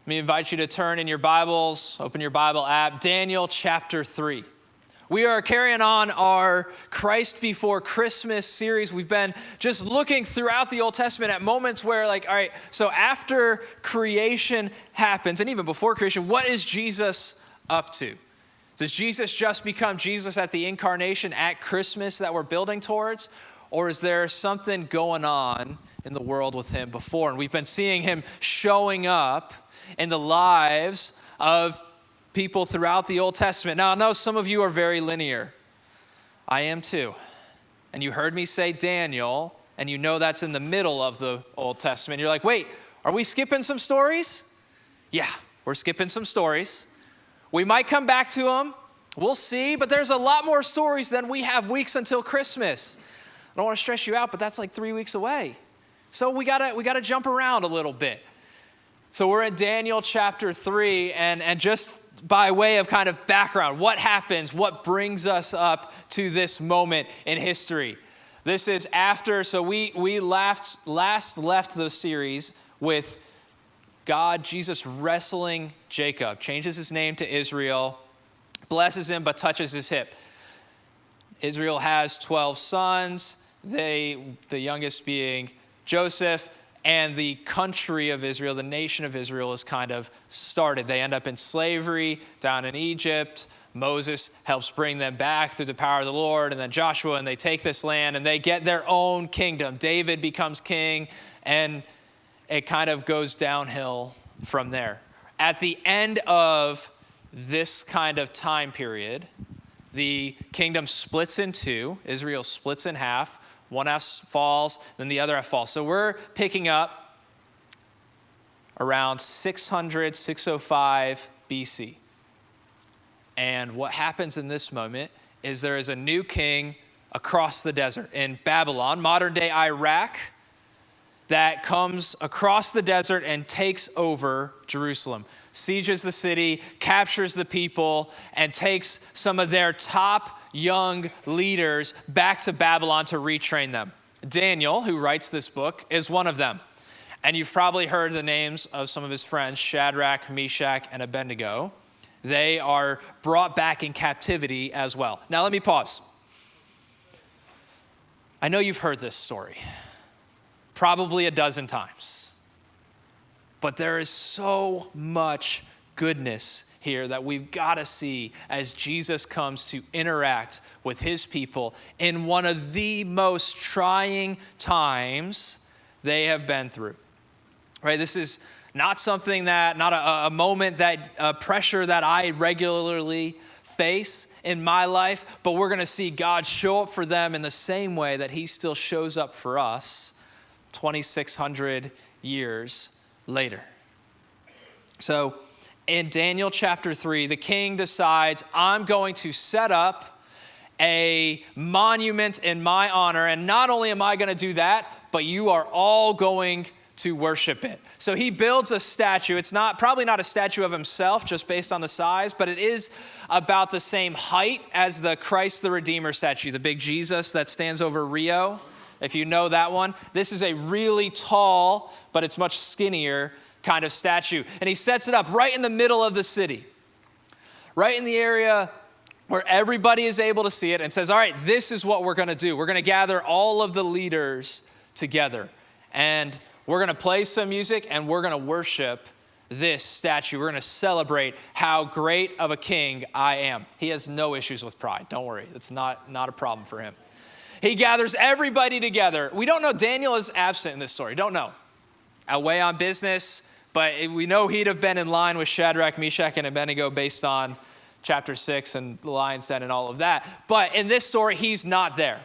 Let me invite you to turn in your Bibles, open your Bible app, Daniel chapter 3. We are carrying on our Christ Before Christmas series. We've been just looking throughout the Old Testament at moments where all right, so after creation happens, and even before creation, what is Jesus up to? Does Jesus just become Jesus at the incarnation at Christmas that we're building towards? Or is there something going on in the world with him before? And we've been seeing him showing up in the lives of people throughout the Old Testament. Now, I know some of you are very linear. I am too. And you heard me say Daniel, and you know that's in the middle of the Old Testament. You're like, wait, are we skipping some stories? Yeah, we're skipping some stories. We might come back to them. We'll see. But there's a lot more stories than we have weeks until Christmas. I don't want to stress you out, but that's like 3 weeks away. So we gotta jump around a little bit. So we're in Daniel chapter 3, and just by way of kind of background, what happens, what brings us up to this moment in history. This is after, so we last left the series with God, Jesus wrestling Jacob, changes his name to Israel, blesses him, but touches his hip. Israel has 12 sons, the youngest being Joseph, and the country of Israel, the nation of Israel, is kind of started. They end up in slavery down in Egypt. Moses helps bring them back through the power of the Lord, and then Joshua, and they take this land, and they get their own kingdom. David becomes king, and it kind of goes downhill from there. At the end of this kind of time period, the kingdom splits in two. Israel splits in half. One half falls, then the other half falls. So we're picking up around 605 BC. And what happens in this moment is there is a new king across the desert in Babylon, modern day Iraq, that comes across the desert and takes over Jerusalem, sieges the city, captures the people, and takes some of their top young leaders back to Babylon to retrain them. Daniel, who writes this book, is one of them. And you've probably heard the names of some of his friends, Shadrach, Meshach, and Abednego. They are brought back in captivity as well. Now let me pause. I know you've heard this story probably a dozen times, but there is so much goodness here that we've got to see as Jesus comes to interact with his people in one of the most trying times they have been through. Right? This is not something that, not a moment that, a pressure that I regularly face in my life, but we're going to see God show up for them in the same way that he still shows up for us 2,600 years later. So in Daniel chapter 3, the king decides, I'm going to set up a monument in my honor. And not only am I going to do that, but you are all going to worship it. So he builds a statue. It's probably not a statue of himself, just based on the size, but it is about the same height as the Christ the Redeemer statue, the big Jesus that stands over Rio. If you know that one, this is a really tall, but it's much skinnier kind of statue. And he sets it up right in the middle of the city, right in the area where everybody is able to see it, and says, all right, this is what we're going to do. We're going to gather all of the leaders together, and we're going to play some music, and we're going to worship this statue. We're going to celebrate how great of a king I am. He has no issues with pride. Don't worry. It's not a problem for him. He gathers everybody together. We don't know. Daniel is absent in this story. Don't know. Away on business, but we know he'd have been in line with Shadrach, Meshach, and Abednego based on chapter 6 and the lion's den and all of that. But in this story, he's not there.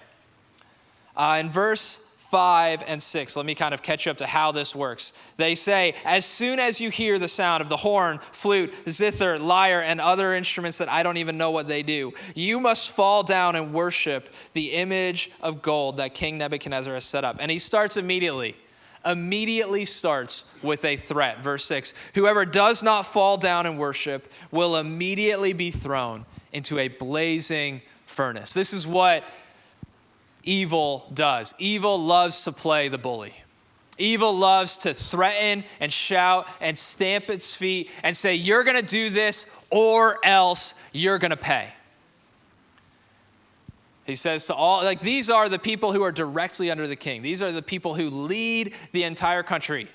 In verse 5 and 6, let me kind of catch you up to how this works. They say, as soon as you hear the sound of the horn, flute, zither, lyre, and other instruments that I don't even know what they do, you must fall down and worship the image of gold that King Nebuchadnezzar has set up. And he starts immediately starts with a threat. Verse 6, whoever does not fall down and worship will immediately be thrown into a blazing furnace. This is what evil does. Evil loves to play the bully. Evil loves to threaten and shout and stamp its feet and say, you're going to do this or else you're going to pay. He says to all, like, these are the people who are directly under the king. These are the people who lead the entire country.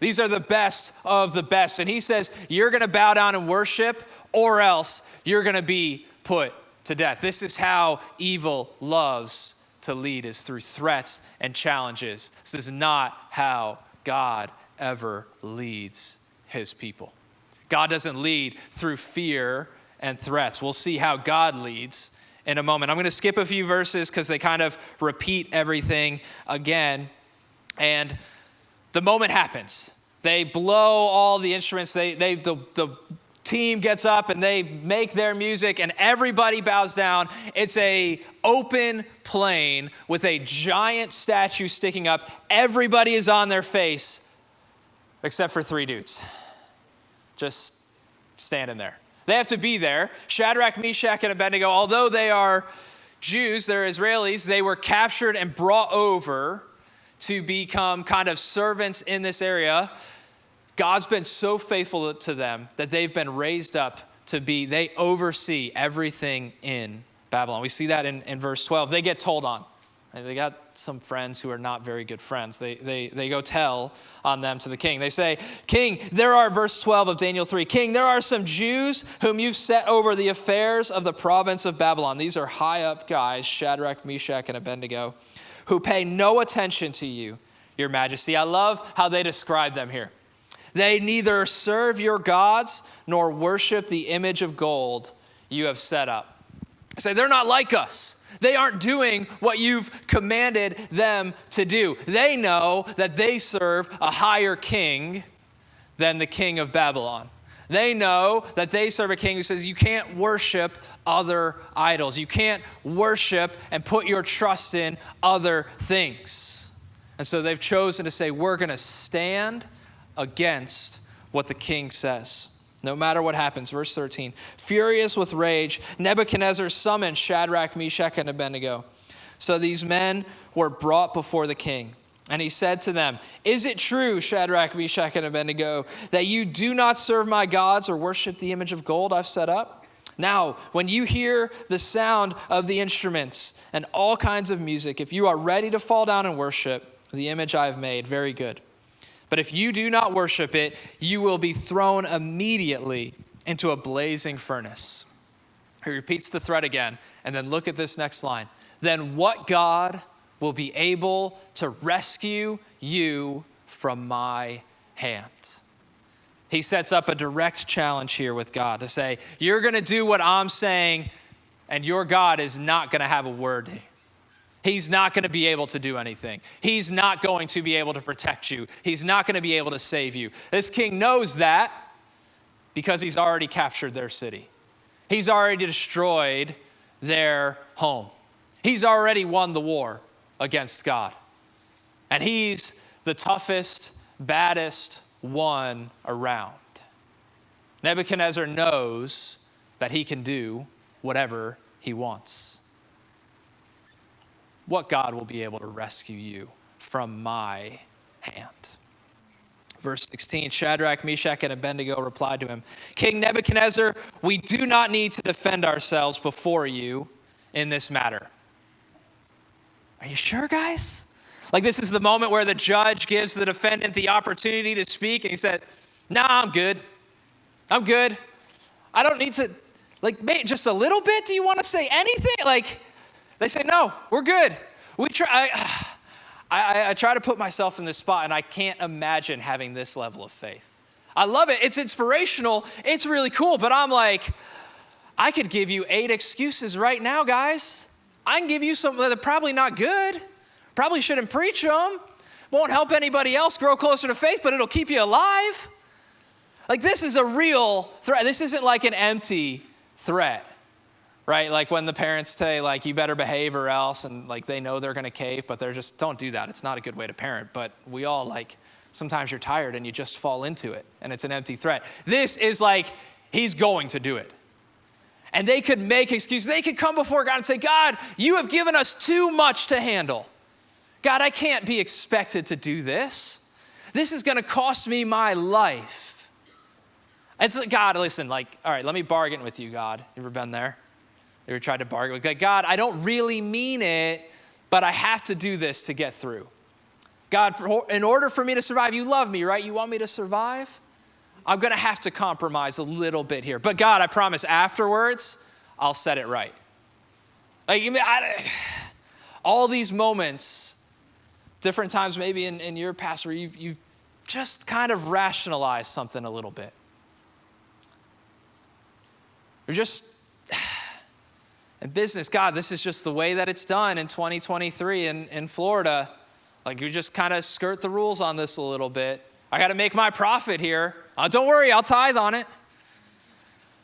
These are the best of the best. And he says, you're going to bow down and worship or else you're going to be put to death. This is how evil loves to lead, is through threats and challenges. This is not how God ever leads his people. God doesn't lead through fear and threats. We'll see how God leads in a moment. I'm going to skip a few verses because they kind of repeat everything again. And the moment happens. They blow all the instruments. The team gets up and they make their music and everybody bows down. It's a open plain with a giant statue sticking up. Everybody is on their face except for 3 dudes. Just standing there. They have to be there. Shadrach, Meshach, and Abednego, although they are Jews, they're Israelis, they were captured and brought over to become kind of servants in this area. God's been so faithful to them that they've been raised up to be, they oversee everything in Babylon. We see that in verse 12. They get told on. They got some friends who are not very good friends. They go tell on them to the king. They say, King, there are, verse 12 of Daniel 3, King, there are some Jews whom you've set over the affairs of the province of Babylon. These are high up guys, Shadrach, Meshach, and Abednego, who pay no attention to you, your majesty. I love how they describe them here. They neither serve your gods nor worship the image of gold you have set up. Say, they're not like us. They aren't doing what you've commanded them to do. They know that they serve a higher king than the king of Babylon. They know that they serve a king who says you can't worship other idols. You can't worship and put your trust in other things. And so they've chosen to say, we're going to stand against what the king says, no matter what happens. Verse 13, furious with rage, Nebuchadnezzar summoned Shadrach, Meshach, and Abednego. So these men were brought before the king. And he said to them, is it true, Shadrach, Meshach, and Abednego, that you do not serve my gods or worship the image of gold I've set up? Now, when you hear the sound of the instruments and all kinds of music, if you are ready to fall down and worship the image I have made, very good. But if you do not worship it, you will be thrown immediately into a blazing furnace. He repeats the threat again, and then look at this next line. Then what God will be able to rescue you from my hand? He sets up a direct challenge here with God to say, you're going to do what I'm saying, and your God is not going to have a word. He's not going to be able to do anything. He's not going to be able to protect you. He's not going to be able to save you. This king knows that because he's already captured their city. He's already destroyed their home. He's already won the war against God. And he's the toughest, baddest one around. Nebuchadnezzar knows that he can do whatever he wants. What God will be able to rescue you from my hand? Verse 16, Shadrach, Meshach, and Abednego replied to him, King Nebuchadnezzar, we do not need to defend ourselves before you in this matter. Are you sure, guys? Like, this is the moment where the judge gives the defendant the opportunity to speak, and he said, nah, I'm good. I'm good. I don't need to, just a little bit? Do you want to say anything? They say, no, we're good. I try to put myself in this spot, and I can't imagine having this level of faith. I love it. It's inspirational. It's really cool. But I'm like, I could give you 8 excuses right now, guys. I can give you some that are probably not good. Probably shouldn't preach them. Won't help anybody else grow closer to faith, but it'll keep you alive. This is a real threat. This isn't like an empty threat. Right? Like when the parents say, you better behave or else, and they know they're going to cave, but they're just, don't do that. It's not a good way to parent. But we all sometimes you're tired and you just fall into it, and it's an empty threat. This is he's going to do it. And they could make excuses. They could come before God and say, God, you have given us too much to handle. God, I can't be expected to do this. This is going to cost me my life. It's like, God, listen, like, all right, let me bargain with you, God. You ever been there? You ever tried to bargain with like, God, I don't really mean it, but I have to do this to get through. God, in order for me to survive, you love me, right? You want me to survive? I'm going to have to compromise a little bit here. But God, I promise afterwards, I'll set it right. Like, all these moments, different times maybe in your past where you've just kind of rationalized something a little bit. Or just, in business, God, this is just the way that it's done in 2023 in Florida. Like, you just kind of skirt the rules on this a little bit. I got to make my profit here. Don't worry, I'll tithe on it.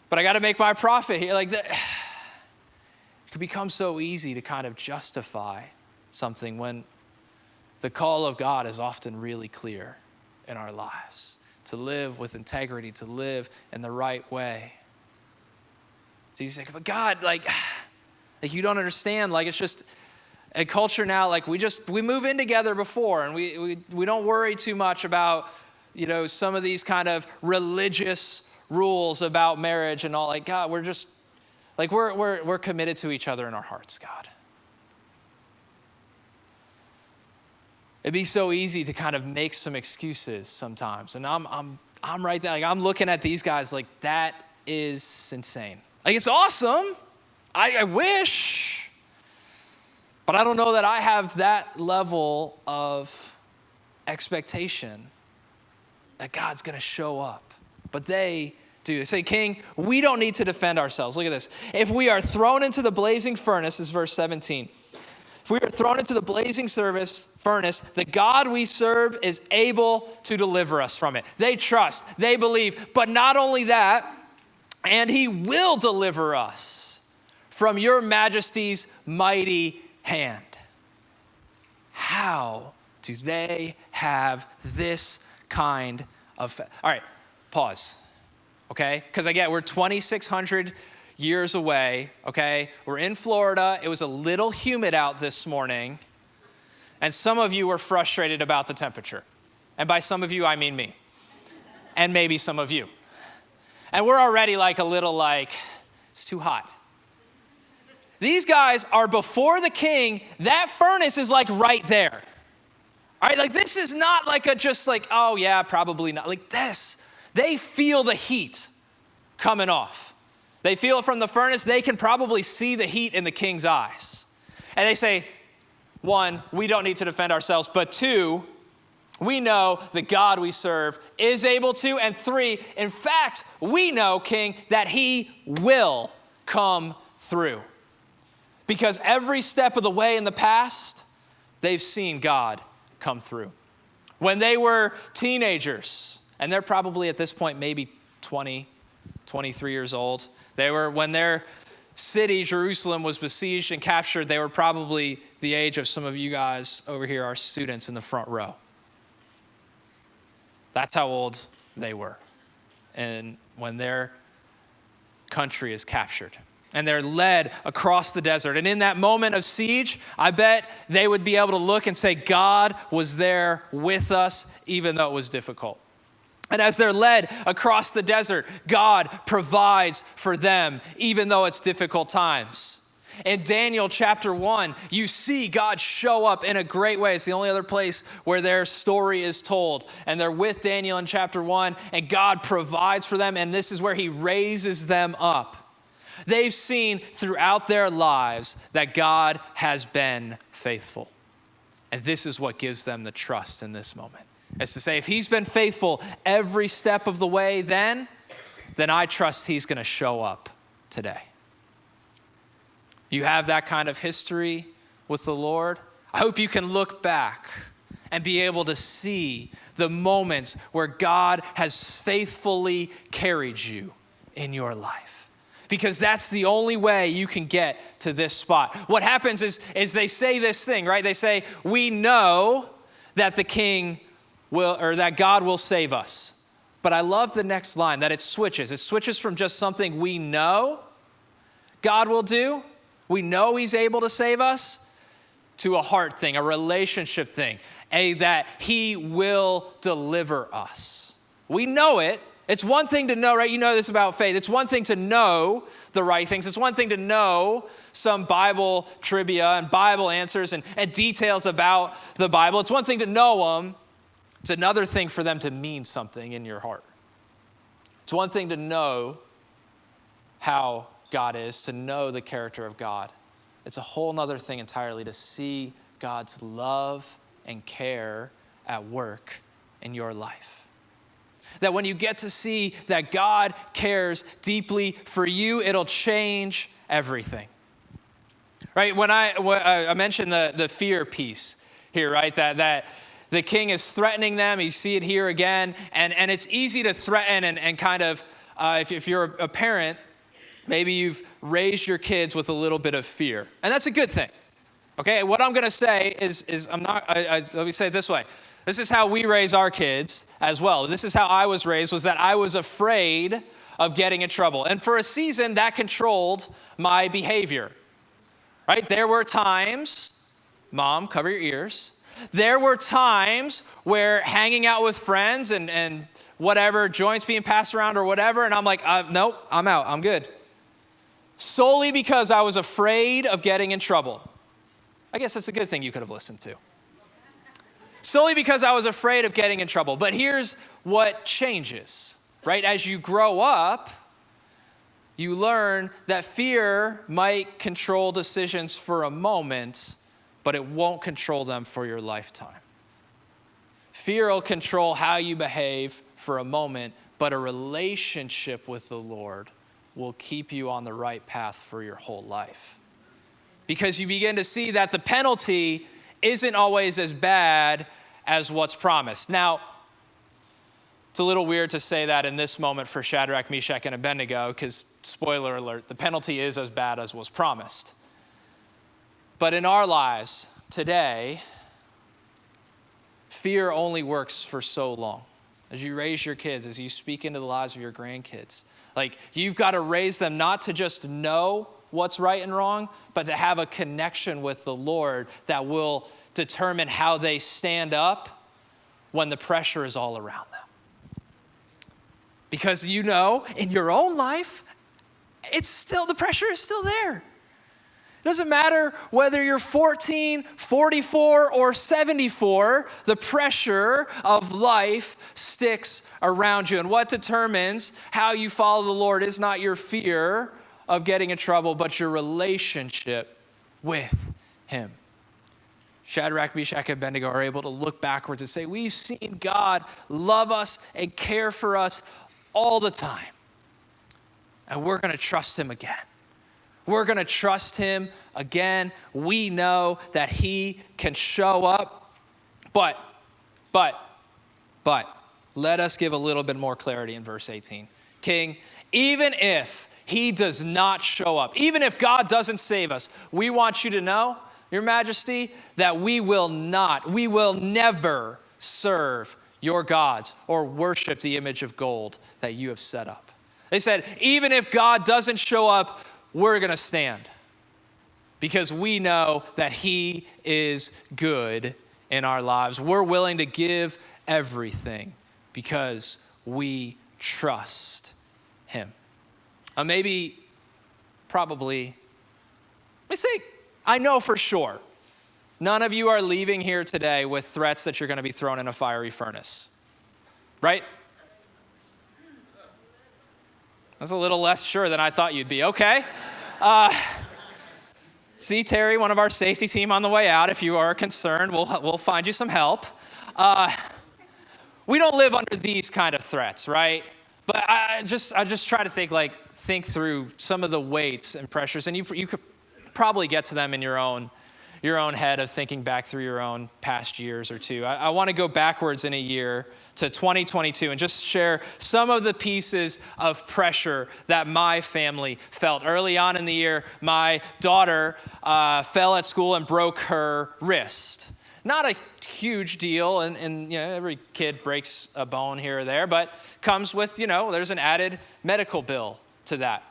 But I got to make my profit here. Like, that, it can become so easy to kind of justify something when the call of God is often really clear in our lives. To live with integrity, to live in the right way. So you say, but God, like you don't understand. Like, it's just a culture now, like we move in together before and we don't worry too much about, some of these kind of religious rules about marriage and all. Like, God, we're just, like, we're committed to each other in our hearts, God. It'd be so easy to kind of make some excuses sometimes. And I'm right there. Like, I'm looking at these guys like, that is insane. Like, it's awesome. I wish. But I don't know that I have that level of expectation that God's going to show up. But they do. They say, King, we don't need to defend ourselves. Look at this. If we are thrown into the blazing furnace, this is verse 17. If we are thrown into the blazing furnace, the God we serve is able to deliver us from it. They trust, they believe, but not only that, and he will deliver us from your majesty's mighty hand. How do they have this kind of faith? All right, pause, okay? Because again, we're 2,600 years away, okay? We're in Florida. It was a little humid out this morning, and some of you were frustrated about the temperature. And by some of you, I mean me, and maybe some of you. And we're already like a little like, it's too hot. These guys are before the king. That furnace is like right there. All right, like this is not like just like, oh yeah, probably not. Like this, they feel the heat coming off. They feel it from the furnace. They can probably see the heat in the king's eyes. And they say, one, we don't need to defend ourselves. But two, we know the God we serve is able to. And three, in fact, we know, King, that he will come through. Because every step of the way in the past, they've seen God come through. When they were teenagers, and they're probably at this point maybe 20, 23 years old, when their city, Jerusalem, was besieged and captured, they were probably the age of some of you guys over here, our students in the front row. That's how old they were. And when their country is captured and they're led across the desert. And in that moment of siege, I bet they would be able to look and say, God was there with us, even though it was difficult. And as they're led across the desert, God provides for them, even though it's difficult times. In Daniel chapter 1, you see God show up in a great way. It's the only other place where their story is told. And they're with Daniel in chapter 1, and God provides for them, and this is where he raises them up. They've seen throughout their lives that God has been faithful. And this is what gives them the trust in this moment. It's to say, if he's been faithful every step of the way then I trust he's going to show up today. You have that kind of history with the Lord. I hope you can look back and be able to see the moments where God has faithfully carried you in your life. Because that's the only way you can get to this spot. What happens is they say this thing, right? They say, we know that the king will, or that God will save us. But I love the next line, that it switches. It switches from just something we know God will do, we know he's able to save us, to a heart thing, a relationship thing. that he will deliver us. We know it. It's one thing to know, right? You know this about faith. It's one thing to know the right things. It's one thing to know some Bible trivia and Bible answers and details about the Bible. It's one thing to know them. It's another thing for them to mean something in your heart. It's one thing to know how God is, to know the character of God. It's a whole other thing entirely to see God's love and care at work in your life. That when you get to see that God cares deeply for you, it'll change everything. Right? When I mentioned the fear piece here, right? That the king is threatening them. You see it here again. And it's easy to threaten and kind of, if you're a parent, maybe you've raised your kids with a little bit of fear. And that's a good thing. Okay? What I'm going to say is let me say it this way. This is how we raise our kids as well. This is how I was raised, was that I was afraid of getting in trouble. And for a season, that controlled my behavior. Right? There were times, Mom, cover your ears. There were times where hanging out with friends and whatever, joints being passed around or whatever, and I'm like, nope, I'm out, I'm good. Solely because I was afraid of getting in trouble. I guess that's a good thing you could have listened to. Solely because I was afraid of getting in trouble. But here's what changes, right? As you grow up, you learn that fear might control decisions for a moment, but it won't control them for your lifetime. Fear will control how you behave for a moment, but a relationship with the Lord will keep you on the right path for your whole life. Because you begin to see that the penalty isn't always as bad as what's promised. Now, it's a little weird to say that in this moment for Shadrach, Meshach, and Abednego, because, spoiler alert, the penalty is as bad as was promised. But in our lives today, fear only works for so long. As you raise your kids, as you speak into the lives of your grandkids, like you've got to raise them not to just know what's right and wrong, but to have a connection with the Lord that will determine how they stand up when the pressure is all around them. Because you know, in your own life, the pressure is still there. It doesn't matter whether you're 14, 44, or 74, the pressure of life sticks around you. And what determines how you follow the Lord is not your fear of getting in trouble, but your relationship with him. Shadrach, Meshach, and Abednego are able to look backwards and say, we've seen God love us and care for us all the time. And we're going to trust him again. We're going to trust him again. We know that he can show up. But, let us give a little bit more clarity in verse 18. King, even if he does not show up, even if God doesn't save us, we want you to know, Your Majesty, that we will never serve your gods or worship the image of gold that you have set up. They said, even if God doesn't show up, we're going to stand because we know that he is good in our lives. We're willing to give everything because we trust him. Probably, let me say, I know for sure, none of you are leaving here today with threats that you're going to be thrown in a fiery furnace, right? That's a little less sure than I thought you'd be. Okay. See Terry, one of our safety team on the way out. If you are concerned, we'll find you some help. We don't live under these kind of threats, right? But I just try to think through some of the weights and pressures, and you could probably get to them in your own head of thinking back through your own past years or two. I want to go backwards in a year to 2022 and just share some of the pieces of pressure that my family felt. Early on in the year, my daughter fell at school and broke her wrist. Not a huge deal, and every kid breaks a bone here or there, but comes with, there's an added medical bill to that.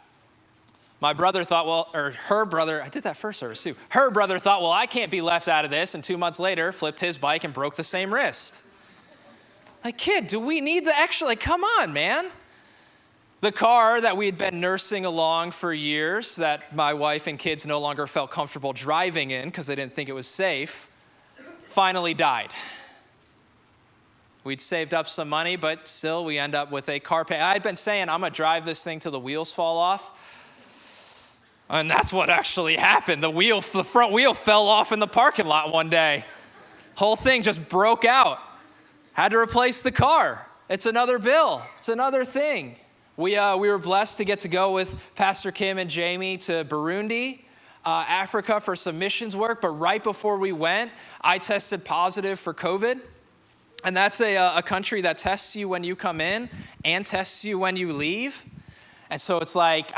My brother thought, her brother, I did that first service too. Her brother thought, I can't be left out of this. And 2 months later, flipped his bike and broke the same wrist. Like, kid, do we need the extra? Like, come on, man. The car that we had been nursing along for years, that my wife and kids no longer felt comfortable driving in because they didn't think it was safe, finally died. We'd saved up some money, but still we end up with a car payment. I'd been saying, I'm going to drive this thing till the wheels fall off. And that's what actually happened. The front wheel fell off in the parking lot one day. Whole thing just broke out. Had to replace the car. It's another bill. It's another thing. We were blessed to get to go with Pastor Kim and Jamie to Burundi, Africa for some missions work. But right before we went, I tested positive for COVID. And that's a country that tests you when you come in and tests you when you leave. And so it's like,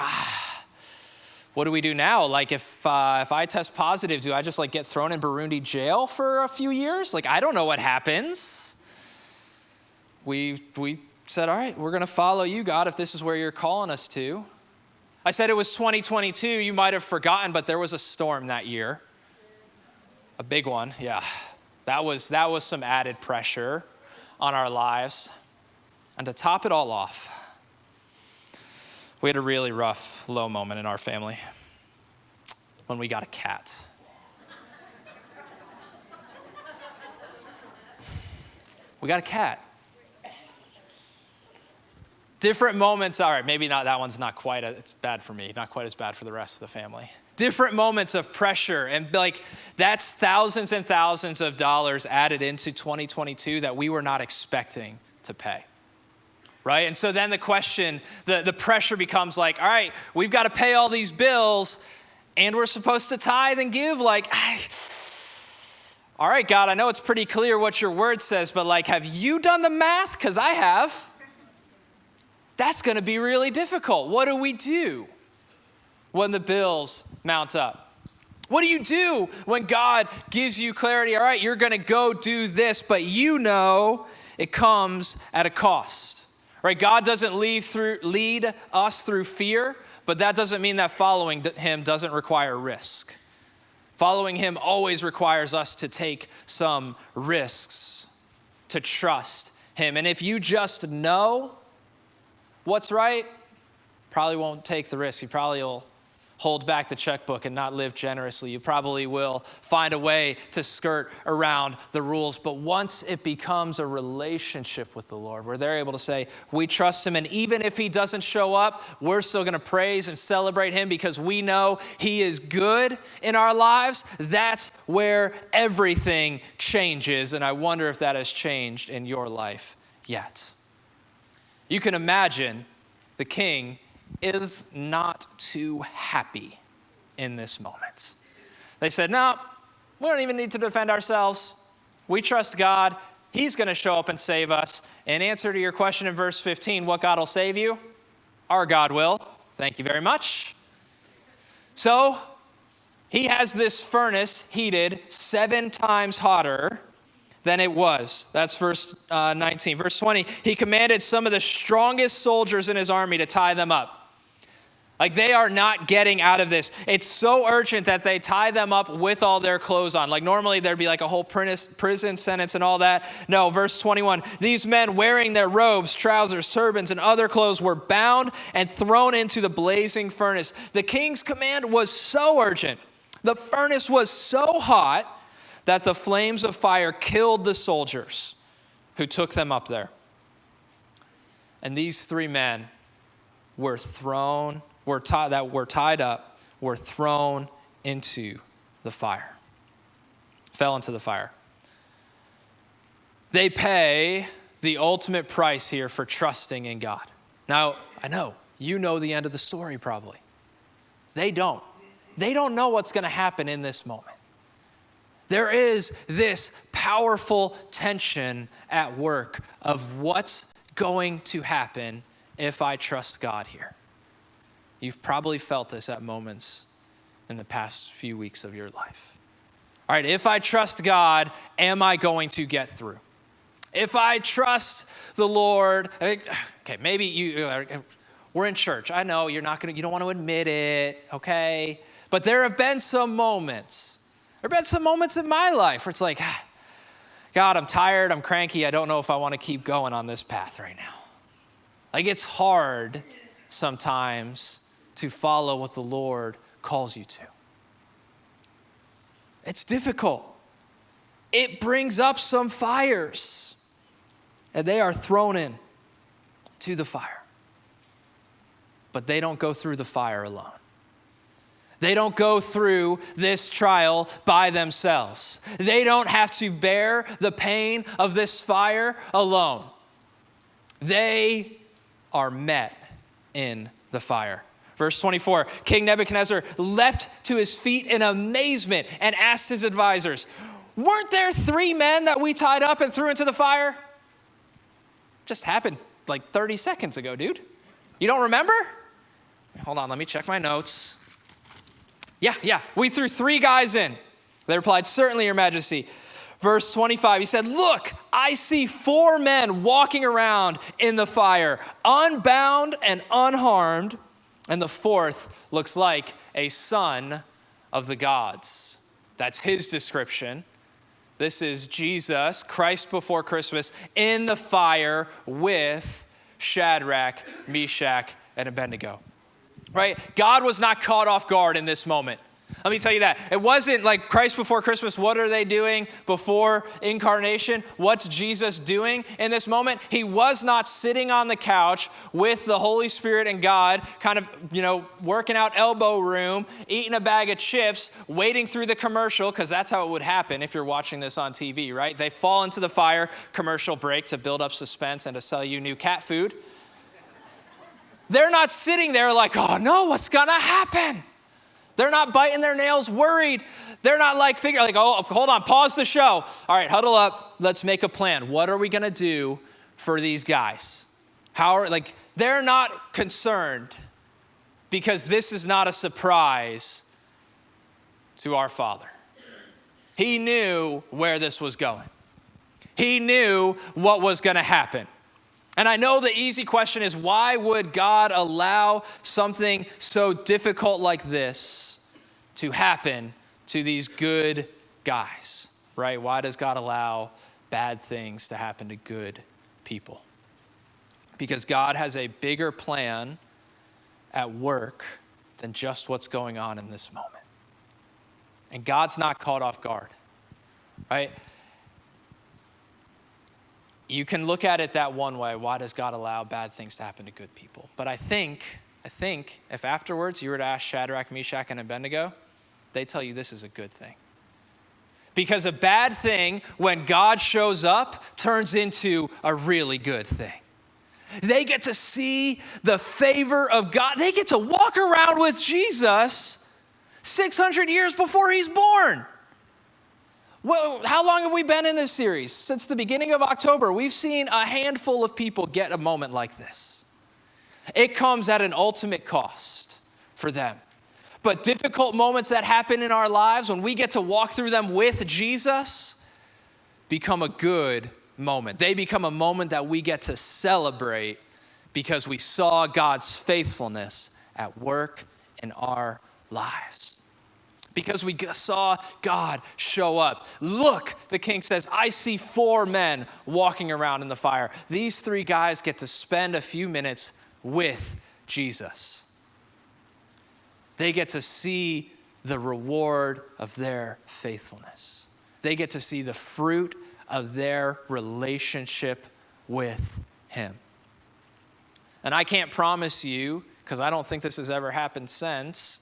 what do we do now? Like, if I test positive, do I just get thrown in Burundi jail for a few years? Like, I don't know what happens. We said, all right, we're going to follow you, God, if this is where you're calling us to. I said it was 2022. You might have forgotten, but there was a storm that year. A big one, yeah. That was some added pressure on our lives. And to top it all off, we had a really rough, low moment in our family when we got a cat. We got a cat. Different moments, all right, maybe not, that one's not quite, it's bad for me, not quite as bad for the rest of the family. Different moments of pressure, and that's thousands and thousands of dollars added into 2022 that we were not expecting to pay. Right? And so then the question, the pressure becomes all right, we've got to pay all these bills and we're supposed to tithe and give. All right, God, I know it's pretty clear what your word says, but have you done the math? Because I have. That's going to be really difficult. What do we do when the bills mount up? What do you do when God gives you clarity? All right, you're going to go do this, but you know it comes at a cost. Right? God doesn't lead us through fear, but that doesn't mean that following him doesn't require risk. Following him always requires us to take some risks, to trust him. And if you just know what's right, probably won't take the risk. You probably will hold back the checkbook and not live generously. You probably will find a way to skirt around the rules. But once it becomes a relationship with the Lord, where they're able to say, we trust him, and even if he doesn't show up, we're still going to praise and celebrate him because we know he is good in our lives, that's where everything changes. And I wonder if that has changed in your life yet. You can imagine the king is not too happy in this moment. They said, no, we don't even need to defend ourselves. We trust God. He's going to show up and save us. In answer to your question in verse 15, what God will save you? Our God will. Thank you very much. So he has this furnace heated 7 times hotter than it was. That's verse 19. Verse 20, he commanded some of the strongest soldiers in his army to tie them up. They are not getting out of this. It's so urgent that they tie them up with all their clothes on. Normally there'd be a whole prison sentence and all that. No, verse 21, these men wearing their robes, trousers, turbans, and other clothes were bound and thrown into the blazing furnace. The king's command was so urgent. The furnace was so hot that the flames of fire killed the soldiers who took them up there. And these 3 men were tied up, were thrown into the fire. Fell into the fire. They pay the ultimate price here for trusting in God. Now, I know, you know the end of the story probably. They don't. They don't know what's going to happen in this moment. There is this powerful tension at work of what's going to happen if I trust God here. You've probably felt this at moments in the past few weeks of your life. All right, if I trust God, am I going to get through? If I trust the Lord, okay, maybe We're in church. I know you don't want to admit it, okay? But there have been some moments. There have been some moments in my life where it's like, God, I'm tired, I'm cranky, I don't know if I want to keep going on this path right now. Like, it's hard sometimes to follow what the Lord calls you to. It's difficult. It brings up some fires, and they are thrown in to the fire. But they don't go through the fire alone. They don't go through this trial by themselves. They don't have to bear the pain of this fire alone. They are met in the fire. Verse 24, King Nebuchadnezzar leapt to his feet in amazement and asked his advisors, weren't there 3 men that we tied up and threw into the fire? Just happened like 30 seconds ago, dude. You don't remember? Hold on, let me check my notes. Yeah, we threw 3 guys in. They replied, certainly, Your Majesty. Verse 25, he said, look, I see 4 men walking around in the fire, unbound and unharmed, and the 4th looks like a son of the gods. That's his description. This is Jesus, Christ before Christmas, in the fire with Shadrach, Meshach, and Abednego. Right? God was not caught off guard in this moment. Let me tell you that. It wasn't like Christ before Christmas. What are they doing before incarnation? What's Jesus doing in this moment? He was not sitting on the couch with the Holy Spirit and God kind of, working out elbow room, eating a bag of chips, waiting through the commercial, because that's how it would happen if you're watching this on TV, right? They fall into the fire, commercial break to build up suspense and to sell you new cat food. They're not sitting there like, oh no, what's gonna happen? They're not biting their nails worried. They're not oh, hold on, pause the show. All right, huddle up, let's make a plan. What are we gonna do for these guys? They're not concerned because this is not a surprise to our Father. He knew where this was going. He knew what was gonna happen. And I know the easy question is, why would God allow something so difficult like this to happen to these good guys, right? Why does God allow bad things to happen to good people? Because God has a bigger plan at work than just what's going on in this moment. And God's not caught off guard, right? You can look at it that one way. Why does God allow bad things to happen to good people? But I think if afterwards you were to ask Shadrach, Meshach, and Abednego, they tell you this is a good thing. Because a bad thing, when God shows up, turns into a really good thing. They get to see the favor of God. They get to walk around with Jesus 600 years before he's born. Well, how long have we been in this series? Since the beginning of October, we've seen a handful of people get a moment like this. It comes at an ultimate cost for them. But difficult moments that happen in our lives, when we get to walk through them with Jesus, become a good moment. They become a moment that we get to celebrate because we saw God's faithfulness at work in our lives. Because we saw God show up. Look, the king says, I see 4 men walking around in the fire. These 3 guys get to spend a few minutes with Jesus. They get to see the reward of their faithfulness. They get to see the fruit of their relationship with him. And I can't promise you, because I don't think this has ever happened since,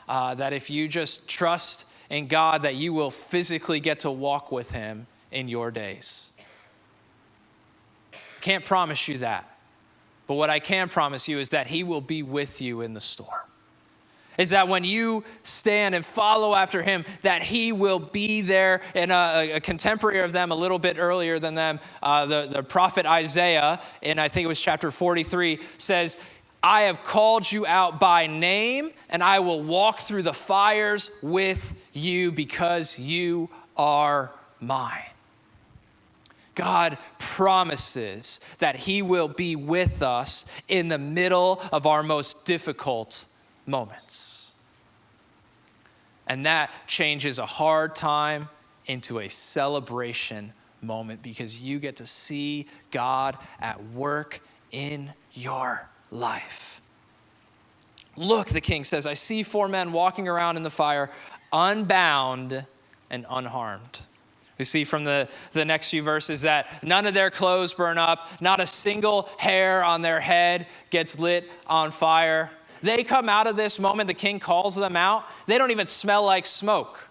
that if you just trust in God, that you will physically get to walk with him in your days. Can't promise you that. But what I can promise you is that he will be with you in the storm. Is that when you stand and follow after him, that he will be there. And a contemporary of them, a little bit earlier than them, the prophet Isaiah, in I think it was chapter 43, says, I have called you out by name, and I will walk through the fires with you because you are mine. God promises that he will be with us in the middle of our most difficult moments. And that changes a hard time into a celebration moment because you get to see God at work in your life. Look, the king says, I see 4 men walking around in the fire, unbound and unharmed. We see from the next few verses that none of their clothes burn up, not a single hair on their head gets lit on fire. They come out of this moment, the king calls them out. They don't even smell like smoke.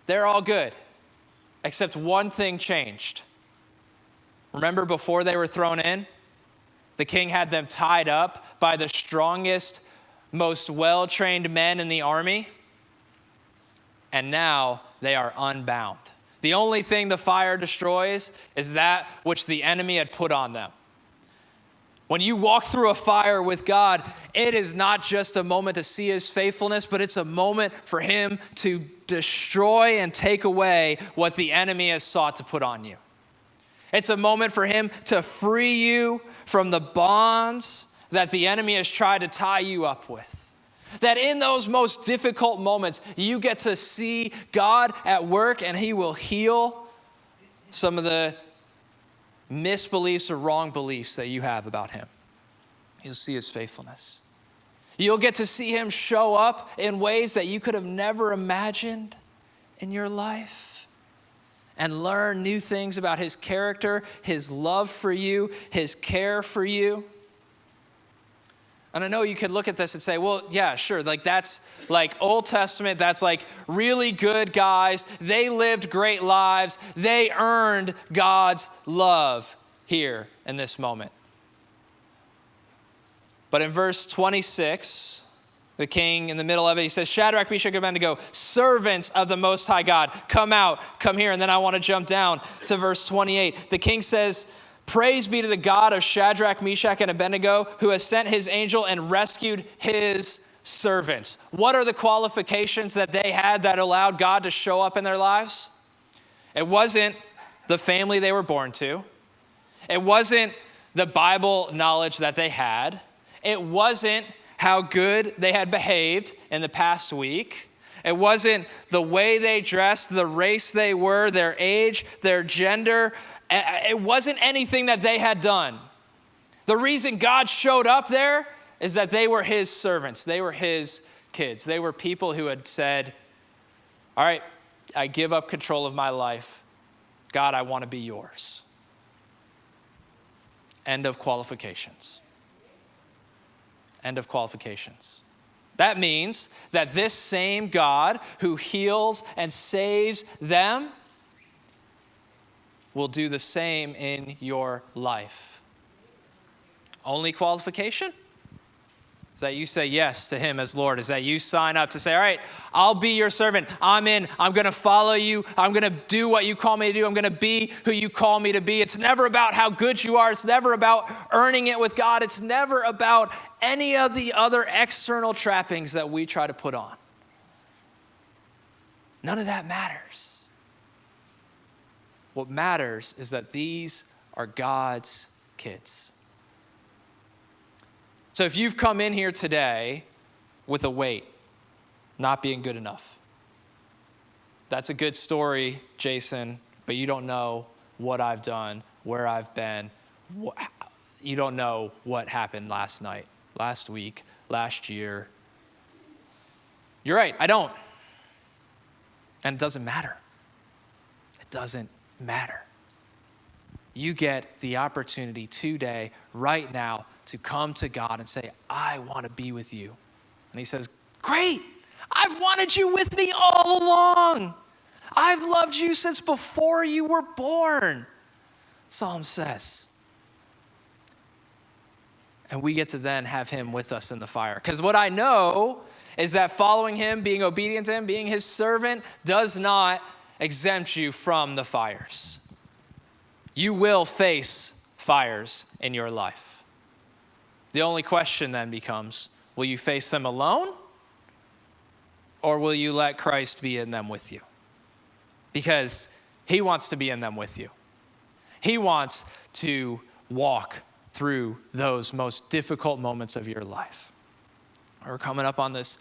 They're all good, except one thing changed. Remember before they were thrown in? The king had them tied up by the strongest, most well-trained men in the army. And now they are unbound. The only thing the fire destroys is that which the enemy had put on them. When you walk through a fire with God, it is not just a moment to see his faithfulness, but it's a moment for him to destroy and take away what the enemy has sought to put on you. It's a moment for him to free you from the bonds that the enemy has tried to tie you up with. That in those most difficult moments, you get to see God at work and he will heal some of the misbeliefs or wrong beliefs that you have about him. You'll see his faithfulness. You'll get to see him show up in ways that you could have never imagined in your life and learn new things about his character, his love for you, his care for you. And I know you could look at this and say, well, yeah, sure, like that's like Old Testament, that's like really good guys. They lived great lives. They earned God's love here in this moment. But in verse 26, the king in the middle of it, he says, Shadrach, Meshach, and Abednego, servants of the Most High God, come out, come here. And then I want to jump down to verse 28. The king says, praise be to the God of Shadrach, Meshach, and Abednego, who has sent his angel and rescued his servants. What are the qualifications that they had that allowed God to show up in their lives? It wasn't the family they were born to. It wasn't the Bible knowledge that they had. It wasn't how good they had behaved in the past week. It wasn't the way they dressed, the race they were, their age, their gender. It wasn't anything that they had done. The reason God showed up there is that they were his servants. They were his kids. They were people who had said, all right, I give up control of my life. God, I want to be yours. End of qualifications. End of qualifications. That means that this same God who heals and saves them will do the same in your life. Only qualification is that you say yes to him as Lord, is that you sign up to say, all right, I'll be your servant. I'm in. I'm going to follow you. I'm going to do what you call me to do. I'm going to be who you call me to be. It's never about how good you are. It's never about earning it with God. It's never about any of the other external trappings that we try to put on. None of that matters. What matters is that these are God's kids. So if you've come in here today with a weight, not being good enough, that's a good story, Jason, but you don't know what I've done, where I've been. You don't know what happened last night, last week, last year. You're right, I don't. And it doesn't matter. It doesn't matter. You get the opportunity today, right now, to come to God and say, I want to be with you. And he says, great, I've wanted you with me all along. I've loved you since before you were born. Psalm says. And we get to then have him with us in the fire. Because what I know is that following him, being obedient to him, being his servant, does not exempt you from the fires. You will face fires in your life. The only question then becomes, will you face them alone? Or will you let Christ be in them with you? Because He wants to be in them with you. He wants to walk through those most difficult moments of your life. We're coming up on this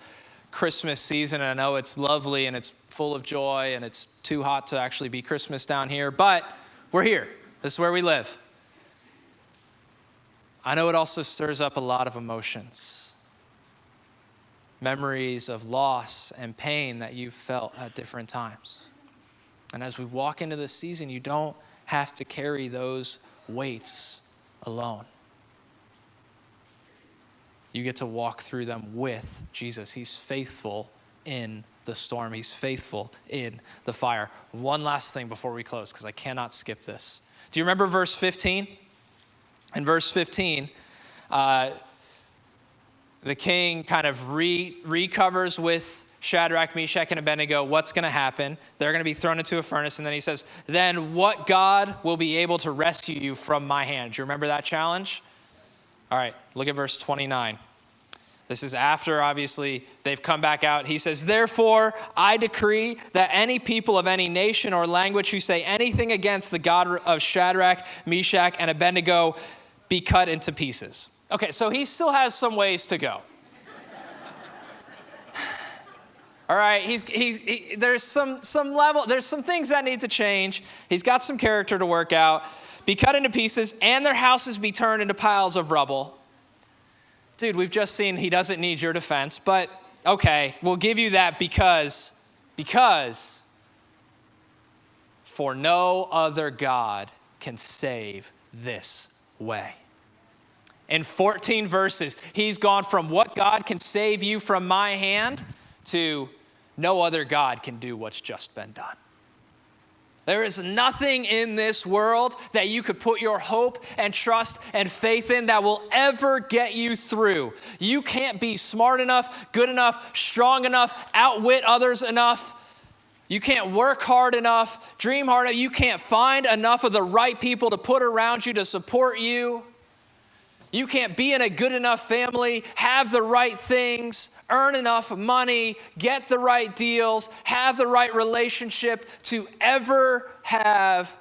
Christmas season, and I know it's lovely and it's full of joy and it's too hot to actually be Christmas down here, but we're here. This is where we live. I know it also stirs up a lot of emotions, memories of loss and pain that you've felt at different times. And as we walk into this season, you don't have to carry those weights alone. You get to walk through them with Jesus. He's faithful in the storm. He's faithful in the fire. One last thing before we close, because I cannot skip this. Do you remember verse 15? In verse 15, the king kind of recovers with Shadrach, Meshach, and Abednego. What's going to happen? They're going to be thrown into a furnace. And then he says, then what God will be able to rescue you from my hand? Do you remember that challenge? All right, look at verse 29. This is after, obviously, they've come back out. He says, therefore, I decree that any people of any nation or language who say anything against the God of Shadrach, Meshach, and Abednego be cut into pieces. Okay, so he still has some ways to go. All right, there's some level, there's some things that need to change. He's got some character to work out. Be cut into pieces, and their houses be turned into piles of rubble. Dude, we've just seen he doesn't need your defense, but okay, we'll give you that because for no other God can save this way. In 14 verses, he's gone from what God can save you from my hand to no other God can do what's just been done. There is nothing in this world that you could put your hope and trust and faith in that will ever get you through. You can't be smart enough, good enough, strong enough, outwit others enough. You can't work hard enough, dream hard enough. You can't find enough of the right people to put around you to support you. You can't be in a good enough family, have the right things, earn enough money, get the right deals, have the right relationship to ever have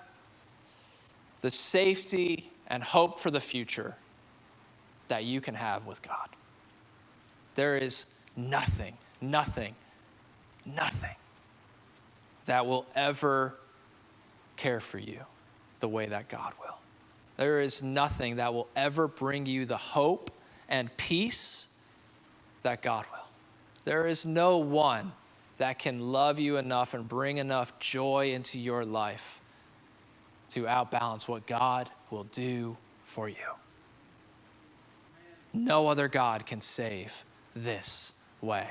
the safety and hope for the future that you can have with God. There is nothing that will ever care for you the way that God will. There is nothing that will ever bring you the hope and peace that God will. There is no one that can love you enough and bring enough joy into your life to outbalance what God will do for you. No other God can save this way.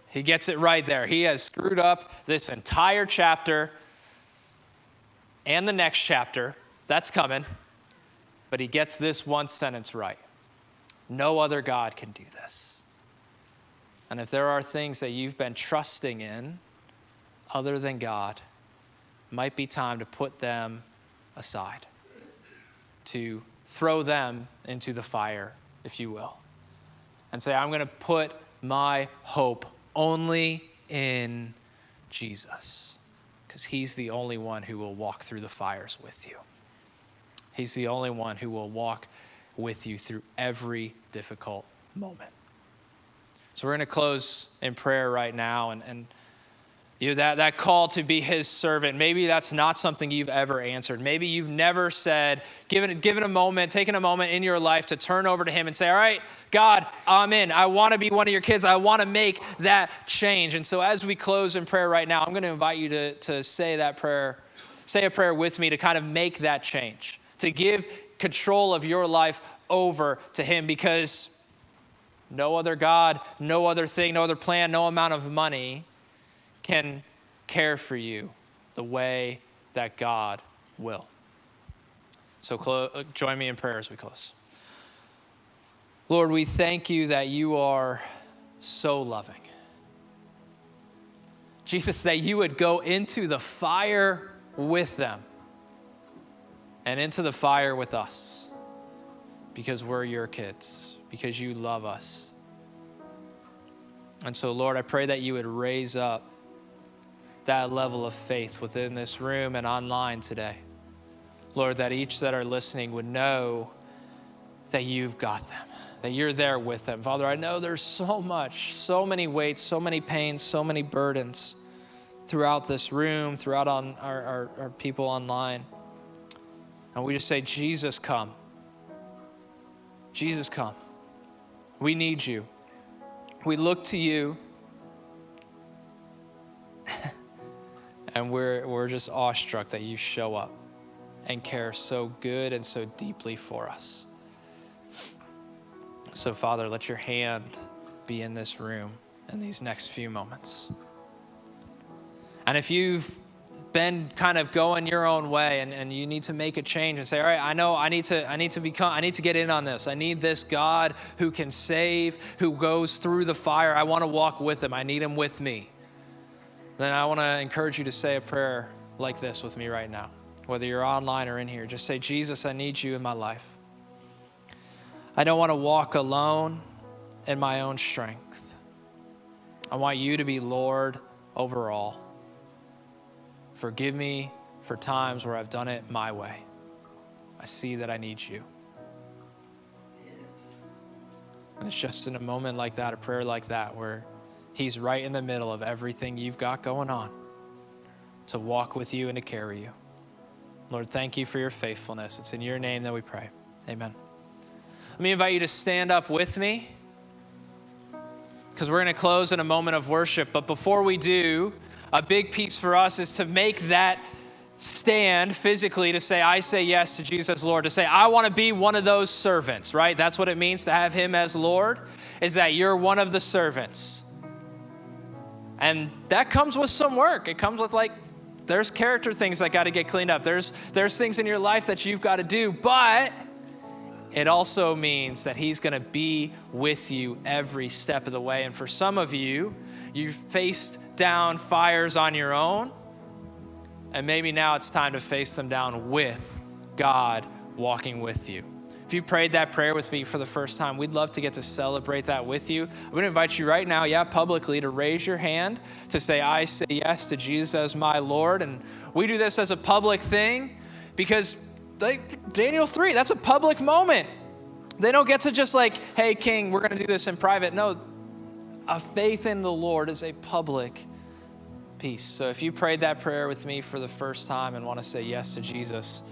He gets it right there. He has screwed up this entire chapter and the next chapter. That's coming. But he gets this one sentence right. No other God can do this. And if there are things that you've been trusting in other than God, it might be time to put them aside, to throw them into the fire, if you will, and say, I'm going to put my hope only in Jesus, because he's the only one who will walk through the fires with you. He's the only one who will walk with you through every difficult moment. So we're going to close in prayer right now, and you know, that call to be his servant, maybe that's not something you've ever answered. Maybe you've never said, taken a moment in your life to turn over to him and say, all right, God, I'm in. I want to be one of your kids. I want to make that change. And so as we close in prayer right now, I'm going to invite you to say that prayer, say a prayer with me to kind of make that change, to give control of your life over to him, because no other God, no other thing, no other plan, no amount of money can care for you the way that God will. So join me in prayer as we close. Lord, we thank you that you are so loving. Jesus, that you would go into the fire with them and into the fire with us, because we're your kids, because you love us. And so, Lord, I pray that you would raise up that level of faith within this room and online today. Lord, that each that are listening would know that you've got them, that you're there with them. Father, I know there's so much, so many weights, so many pains, so many burdens throughout this room, throughout on our people online. And we just say, Jesus, come. Jesus, come. We need you. We look to you. And we're just awestruck that you show up and care so good and so deeply for us. So, Father, let your hand be in this room in these next few moments. And if you've been kind of going your own way and you need to make a change and say, all right, I know I need to get in on this. I need this God who can save, who goes through the fire. I want to walk with him. I need him with me. Then I want to encourage you to say a prayer like this with me right now. Whether you're online or in here, just say, Jesus, I need you in my life. I don't want to walk alone in my own strength. I want you to be Lord over all. Forgive me for times where I've done it my way. I see that I need you. And it's just in a moment like that, a prayer like that, where he's right in the middle of everything you've got going on to walk with you and to carry you. Lord, thank you for your faithfulness. It's in your name that we pray. Amen. Let me invite you to stand up with me because we're going to close in a moment of worship. But before we do, a big piece for us is to make that stand physically to say, I say yes to Jesus, Lord, to say, I want to be one of those servants, right? That's what it means to have him as Lord, is that you're one of the servants. And that comes with some work. It comes with there's character things that got to get cleaned up. There's things in your life that you've got to do, but it also means that he's going to be with you every step of the way. And for some of you, you've faced down fires on your own, and maybe now it's time to face them down with God walking with you. If you prayed that prayer with me for the first time, we'd love to get to celebrate that with you. I'm going to invite you right now, publicly, to raise your hand to say, I say yes to Jesus as my Lord. And we do this as a public thing because Daniel 3, that's a public moment. They don't get to just hey, King, we're going to do this in private. No, a faith in the Lord is a public piece. So if you prayed that prayer with me for the first time and want to say yes to Jesus,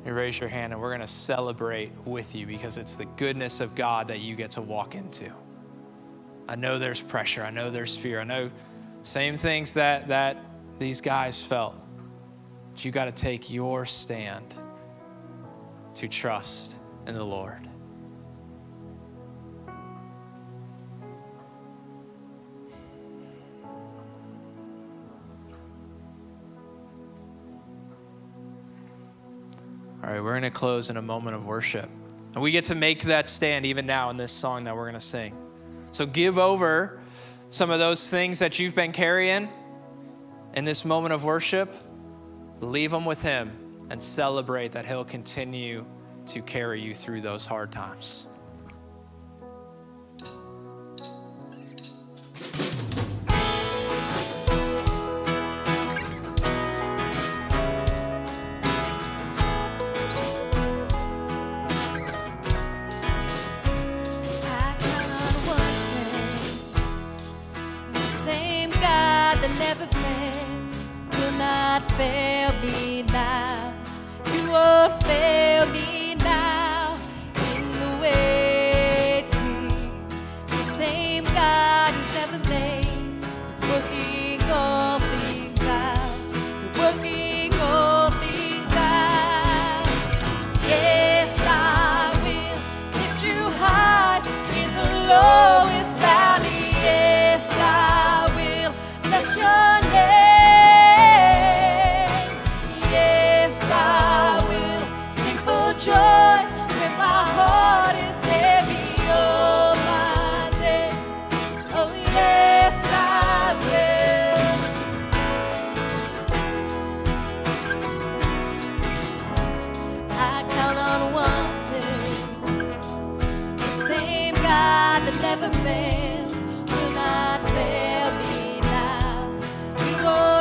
you raise your hand and we're going to celebrate with you because it's the goodness of God that you get to walk into. I know there's pressure. I know there's fear. I know same things that these guys felt. But you got to take your stand to trust in the Lord. All right, we're going to close in a moment of worship. And we get to make that stand even now in this song that we're going to sing. So give over some of those things that you've been carrying in this moment of worship. Leave them with him and celebrate that he'll continue to carry you through those hard times. Never failed, will not fail me now. You won't fail me now. In the waiting, the same God who's never late is working all things out. You're working all things out. Yes, I will lift you high in the lowest valley. Yes, I will bless your name. Yes, I will sing for joy when my heart is heavy all my days. Oh, yes, I will. I count on one thing. The same God that never fails will not fail me now. You are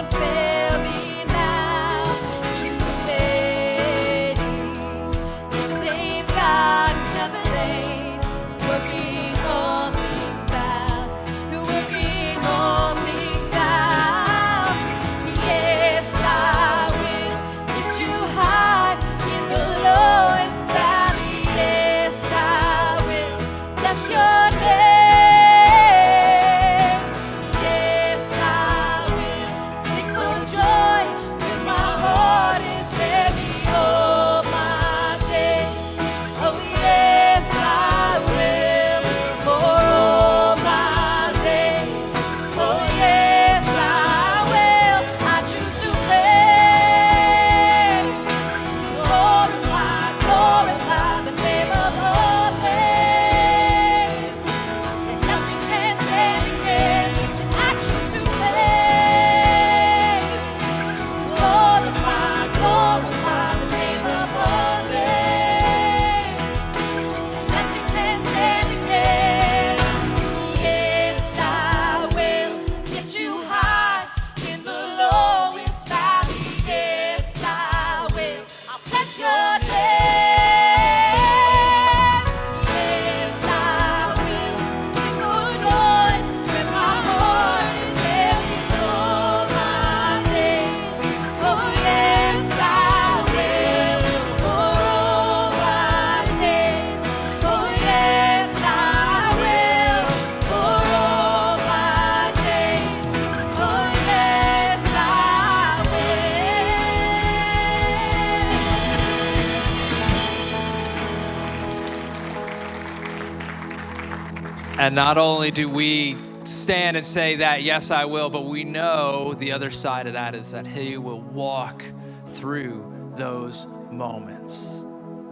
And not only do we stand and say that, yes, I will, but we know the other side of that is that he will walk through those moments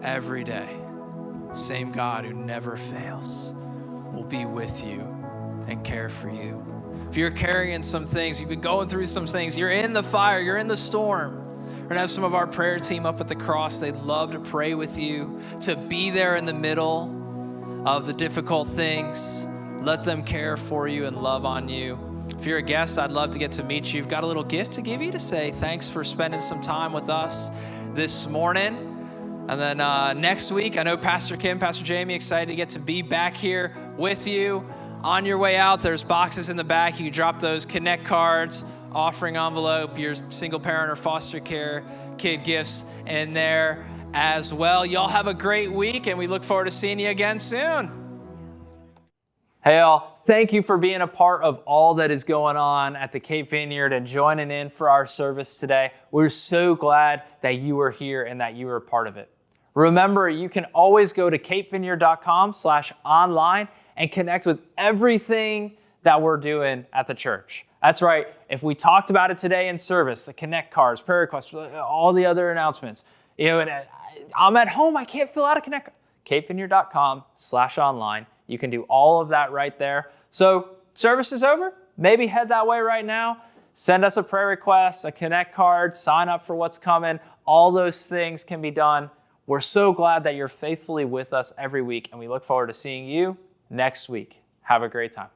every day. Same God who never fails will be with you and care for you. If you're carrying some things, you've been going through some things, you're in the fire, you're in the storm, we're gonna have some of our prayer team up at the cross. They'd love to pray with you, to be there in the middle of the difficult things. Let them care for you and love on you. If you're a guest, I'd love to get to meet you. You've got a little gift to give you to say thanks for spending some time with us this morning. And then next week, I know Pastor Kim, Pastor Jamie, excited to get to be back here with you. On your way out, there's boxes in the back. You can drop those Connect cards, offering envelope, your single parent or foster care kid gifts in there as well. Y'all have a great week, and we look forward to seeing you again soon. Hey, y'all. Thank you for being a part of all that is going on at the Cape Vineyard and joining in for our service today. We're so glad that you are here and that you are a part of it. Remember, you can always go to capevineyard.com/online and connect with everything that we're doing at the church. That's right. If we talked about it today in service, the Connect cards, prayer requests, all the other announcements, and I'm at home, I can't fill out a Connect. capevineyard.com/online. You can do all of that right there. So service is over. Maybe head that way right now. Send us a prayer request, a Connect card, sign up for what's coming. All those things can be done. We're so glad that you're faithfully with us every week, and we look forward to seeing you next week. Have a great time.